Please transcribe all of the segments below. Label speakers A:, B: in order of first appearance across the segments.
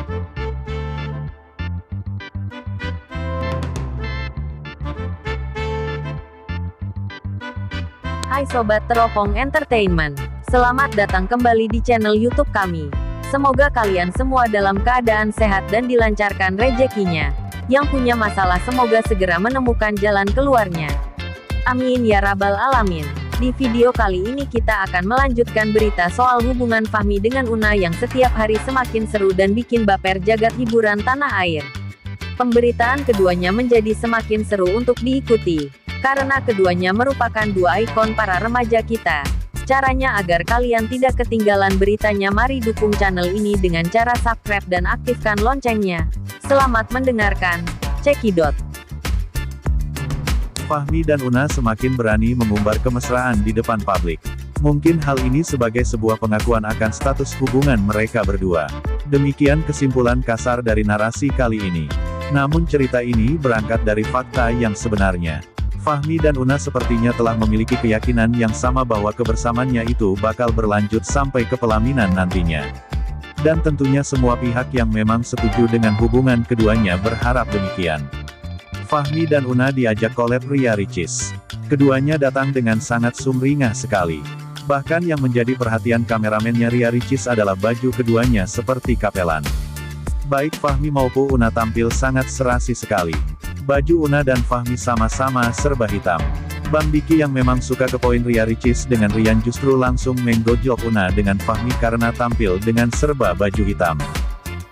A: Hai Sobat Teropong Entertainment, selamat datang kembali di channel YouTube kami. Semoga kalian semua dalam keadaan sehat dan dilancarkan rezekinya. Yang punya masalah semoga segera menemukan jalan keluarnya. Amin ya rabbal alamin. Di video kali ini kita akan melanjutkan berita soal hubungan Fahmi dengan Una yang setiap hari semakin seru dan bikin baper jagat hiburan tanah air. Pemberitaan keduanya menjadi semakin seru untuk diikuti. Karena keduanya merupakan dua ikon para remaja kita. Caranya agar kalian tidak ketinggalan beritanya, mari dukung channel ini dengan cara subscribe dan aktifkan loncengnya. Selamat mendengarkan. Cekidot.
B: Fahmi dan Una semakin berani mengumbar kemesraan di depan publik. Mungkin hal ini sebagai sebuah pengakuan akan status hubungan mereka berdua. Demikian kesimpulan kasar dari narasi kali ini. Namun cerita ini berangkat dari fakta yang sebenarnya. Fahmi dan Una sepertinya telah memiliki keyakinan yang sama bahwa kebersamaannya itu bakal berlanjut sampai ke pelaminan nantinya. Dan tentunya semua pihak yang memang setuju dengan hubungan keduanya berharap demikian. Fahmi dan Una diajak collab Ria Ricis. Keduanya datang dengan sangat sumringah sekali. Bahkan yang menjadi perhatian kameramennya Ria Ricis adalah baju keduanya seperti kapelan. Baik Fahmi maupun Una tampil sangat serasi sekali. Baju Una dan Fahmi sama-sama serba hitam. Bang Diki yang memang suka ke poin Ria Ricis dengan Rian justru langsung menggojok Una dengan Fahmi karena tampil dengan serba baju hitam.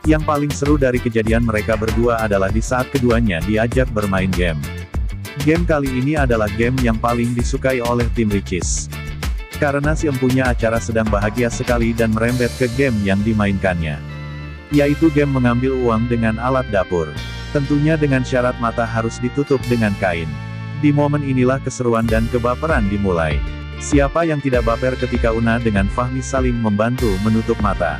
B: Yang paling seru dari kejadian mereka berdua adalah di saat keduanya diajak bermain game. Game kali ini adalah game yang paling disukai oleh tim Ricis. Karena si empunya acara sedang bahagia sekali dan merembet ke game yang dimainkannya. Yaitu game mengambil uang dengan alat dapur. Tentunya dengan syarat mata harus ditutup dengan kain. Di momen inilah keseruan dan kebaperan dimulai. Siapa yang tidak baper ketika Una dengan Fahmi saling membantu menutup mata?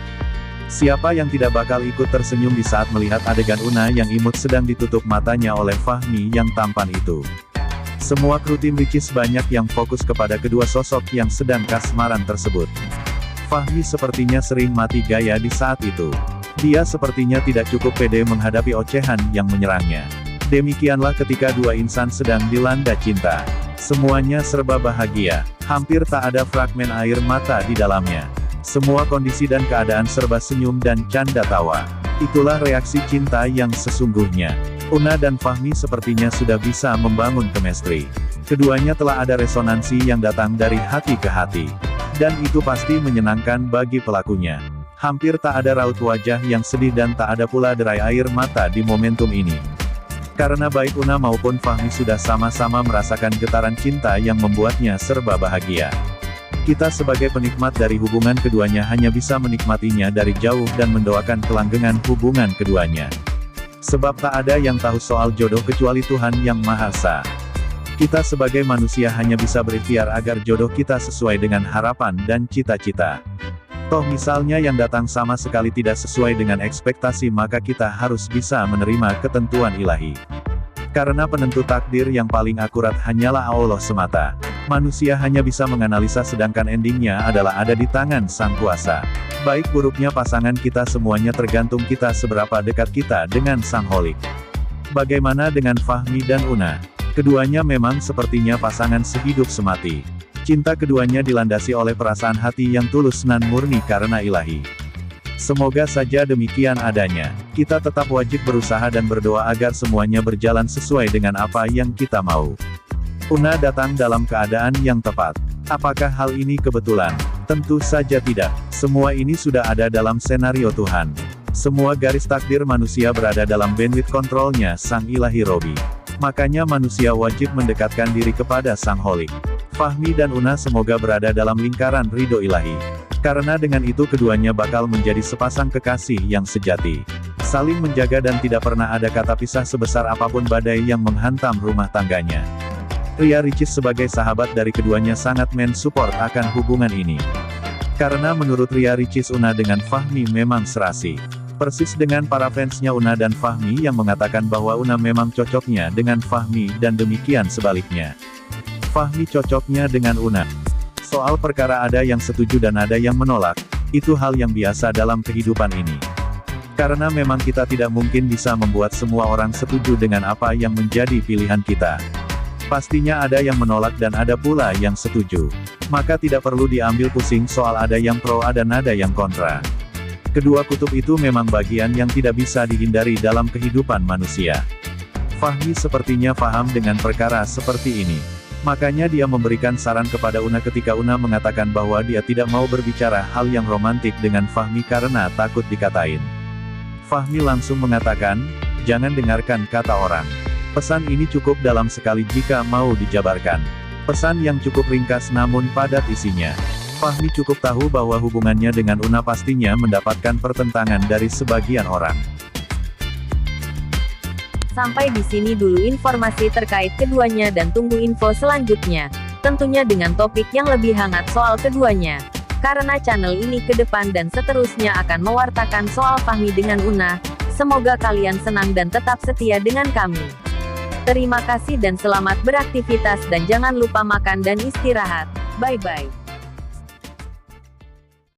B: Siapa yang tidak bakal ikut tersenyum di saat melihat adegan Una yang imut sedang ditutup matanya oleh Fahmi yang tampan itu? Semua kru tim Ricis banyak yang fokus kepada kedua sosok yang sedang kasmaran tersebut. Fahmi sepertinya sering mati gaya di saat itu. Dia sepertinya tidak cukup pede menghadapi ocehan yang menyerangnya. Demikianlah ketika dua insan sedang dilanda cinta. Semuanya serba bahagia. Hampir tak ada fragmen air mata di dalamnya. Semua kondisi dan keadaan serba senyum dan canda tawa. Itulah reaksi cinta yang sesungguhnya. Una dan Fahmi sepertinya sudah bisa membangun chemistry. Keduanya telah ada resonansi yang datang dari hati ke hati. Dan itu pasti menyenangkan bagi pelakunya. Hampir tak ada raut wajah yang sedih dan tak ada pula derai air mata di momentum ini. Karena baik Una maupun Fahmi sudah sama-sama merasakan getaran cinta yang membuatnya serba bahagia. Kita sebagai penikmat dari hubungan keduanya hanya bisa menikmatinya dari jauh dan mendoakan kelanggengan hubungan keduanya. Sebab tak ada yang tahu soal jodoh kecuali Tuhan Yang Maha Esa. Kita sebagai manusia hanya bisa berikhtiar agar jodoh kita sesuai dengan harapan dan cita-cita. Toh misalnya yang datang sama sekali tidak sesuai dengan ekspektasi, maka kita harus bisa menerima ketentuan ilahi. Karena penentu takdir yang paling akurat hanyalah Allah semata. Manusia hanya bisa menganalisa sedangkan endingnya adalah ada di tangan Sang Kuasa. Baik buruknya pasangan kita semuanya tergantung kita seberapa dekat kita dengan Sang Holik. Bagaimana dengan Fahmi dan Una? Keduanya memang sepertinya pasangan sehidup semati. Cinta keduanya dilandasi oleh perasaan hati yang tulus nan murni karena ilahi. Semoga saja demikian adanya. Kita tetap wajib berusaha dan berdoa agar semuanya berjalan sesuai dengan apa yang kita mau. Una datang dalam keadaan yang tepat. Apakah hal ini kebetulan? Tentu saja tidak. Semua ini sudah ada dalam senario Tuhan. Semua garis takdir manusia berada dalam bandwidth kontrolnya Sang Ilahi Robi. Makanya manusia wajib mendekatkan diri kepada Sang Holik. Fahmi dan Una semoga berada dalam lingkaran ridho ilahi. Karena dengan itu keduanya bakal menjadi sepasang kekasih yang sejati. Saling menjaga dan tidak pernah ada kata pisah sebesar apapun badai yang menghantam rumah tangganya. Ria Ricis sebagai sahabat dari keduanya sangat men-support akan hubungan ini. Karena menurut Ria Ricis Una dengan Fahmi memang serasi. Persis dengan para fansnya Una dan Fahmi yang mengatakan bahwa Una memang cocoknya dengan Fahmi dan demikian sebaliknya. Fahmi cocoknya dengan Una. Soal perkara ada yang setuju dan ada yang menolak, itu hal yang biasa dalam kehidupan ini. Karena memang kita tidak mungkin bisa membuat semua orang setuju dengan apa yang menjadi pilihan kita. Pastinya ada yang menolak dan ada pula yang setuju. Maka tidak perlu diambil pusing soal ada yang pro dan ada yang kontra. Kedua kutub itu memang bagian yang tidak bisa dihindari dalam kehidupan manusia. Fahmi sepertinya paham dengan perkara seperti ini. Makanya dia memberikan saran kepada Una ketika Una mengatakan bahwa dia tidak mau berbicara hal yang romantik dengan Fahmi karena takut dikatain. Fahmi langsung mengatakan, jangan dengarkan kata orang. Pesan ini cukup dalam sekali jika mau dijabarkan. Pesan yang cukup ringkas namun padat isinya. Fahmi cukup tahu bahwa hubungannya dengan Una pastinya mendapatkan pertentangan dari sebagian orang.
A: Sampai di sini dulu informasi terkait keduanya dan tunggu info selanjutnya. Tentunya dengan topik yang lebih hangat soal keduanya. Karena channel ini ke depan dan seterusnya akan mewartakan soal Fahmi dengan Una. Semoga kalian senang dan tetap setia dengan kami. Terima kasih dan selamat beraktivitas dan jangan lupa makan dan istirahat. Bye-bye.